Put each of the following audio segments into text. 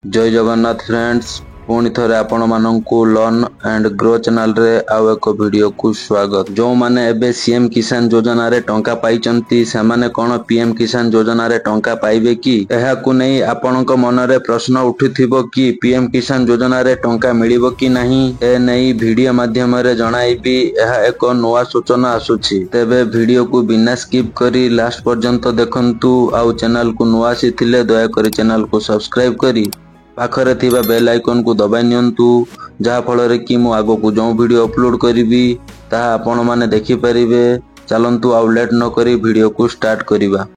जय जगन्नाथ फ्रेंड्स पुणी थरे आपण माननकु लर्न एंड ग्रो चैनल रे आउ एक वीडियो को स्वागत। जो माने एबे सीएम किसान योजना रे टंका पाइचंती से माने कोन पीएम किसान योजना रे टंका पाइबे कि एहा को नै आपनक मन रे प्रश्न उठिथिबो कि पीएम किसान योजना रे टंका मिलिबो कि नाही ए नै वीडियो माध्यम रे जणाइबी। एहा एक नवा सूचना आसुछि तेबे वीडियो को बिना स्किप करी लास्ट पर्यंत देखंतु। आउ चैनल को नवा सिथिले दया करी चैनल को सब्सक्राइब करी पाखरे थिबा बेल आइकन को दबाइ नियंतु जहा फଳରେ कि मु आगो को जो वीडियो अपलोड करिवि ता आपण माने देखि परिबे। चलंतु आउ लेट न करी वीडियो को स्टार्ट करिबा।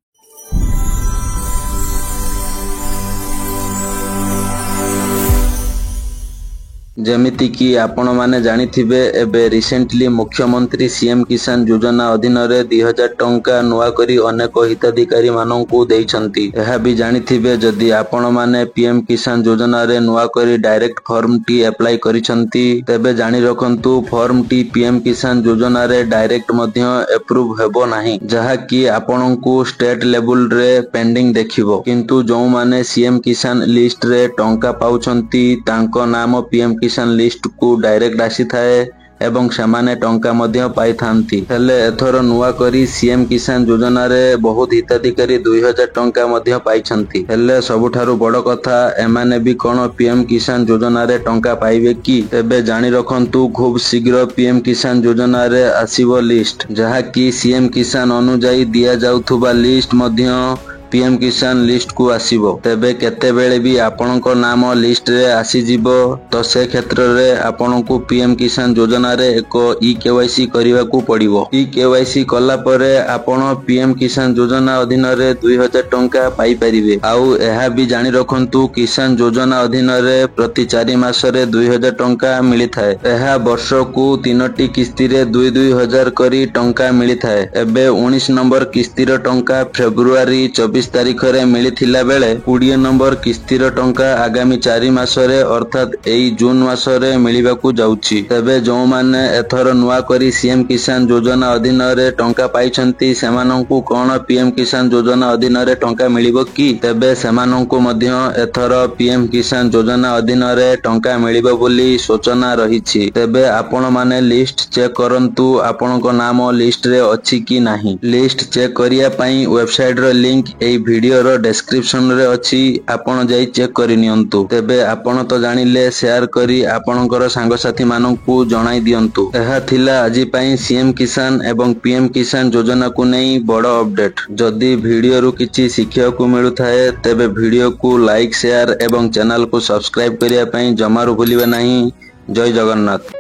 जेमिति कि आपण माने जानिथिबे एबे रिसेंटली मुख्यमंत्री सीएम किसान योजना अधीन रे 2000 टंका नुआ करी अनेक हिताधिकारी माननकु देइछंती। एहा भी जानिथिबे जदि आपण माने पीएम किसान योजना रे नुआ करी डायरेक्ट फॉर्म टी अप्लाई करिसंती तेबे जानि रखंतु फॉर्म टी पीएम किसान योजना रे डायरेक्ट मध्य अप्रूव हेबो नाही, जहा कि आपनकु स्टेट लेवल रे पेंडिंग देखिबो। किंतु जो माने सीएम किसान लिस्ट रे टंका पाउछंती तांको नाम पीएम किसान लिस्ट को डायरेक्ट आसी थाए एवं सेमाने टंका मध्य पाई थांती। हेले एथर नुआ करी सीएम किसान योजना रे बहुत हिताधिकारी 2000 टंका मध्य पाइछंती। हेले सबुठारु बड़ कथा एमाने भी कोन पीएम किसान योजना रे टंका पाइबे कि तेबे जानि रखंतु खूब शीघ्र पीएम किसान योजना रे आसीबो लिस्ट, जहा कि सीएम किसान अनुजाई दिया जाउथुबा लिस्ट मध्य पीएम किसान लिस्ट को आसीबो। तेबे केते बेले भी आपनको नाम लिस्ट रे आसी जिवो तो से क्षेत्र रे आपनको पीएम किसान योजना रे एक ई केवाईसी करिवा को पड़िबो। ई केवाईसी कला परे आपण पीएम किसान योजना अधीन रे 2000 टंका पाई परिबे। आउ एहा भी जानि रखंतु किसान योजना अधीन रे प्रति 4 मास रे 2000 टंका मिली थाए। एहा वर्ष को 3टी किस्ती रे 2000 करी टंका मिली थाए। एबे 19 नंबर किस्ती रो टंका फेब्रुआरी 24 तारीख रे मिली थिला बेले 20 नंबर किस्ती रो टंका आगामी 4 मास रे अर्थात एई जून मास रे मिलिबा को जाउची। तबे जो माने एथर नुआ करी सीएम किसान योजना अधीन रे टंका पाइछंती सेमानंकु कोन पीएम किसान योजना अधीन रे टंका मिलिबो कि तबे सेमानंकु मध्य एथर पीएम किसान योजना अधीन रे टंका मिलिबो बोली सूचना रहिछि। तबे आपण माने लिस्ट चेक करंतु आपनको नाम लिस्ट रे अछि कि नाही। लिस्ट चेक करिया पई वेबसाइट रो लिंक एई वीडियो रो डिस्क्रिप्शन रे अछि, आपण जाई चेक करि नियंतु। तेबे आपण तो जानिले शेयर करी आपणकर सांग साथी माननकु जणाई दियंतु। एहा थिला आजि पई सीएम किसान एवं पीएम किसान योजना को नै बड़ अपडेट। जदि वीडियो रु किछि शिक्षा को मिलु थाए तेबे वीडियो को लाइक शेयर एवं चैनल को सब्सक्राइब करिया पई जमारु भूलिबे नाही। जय जगन्नाथ।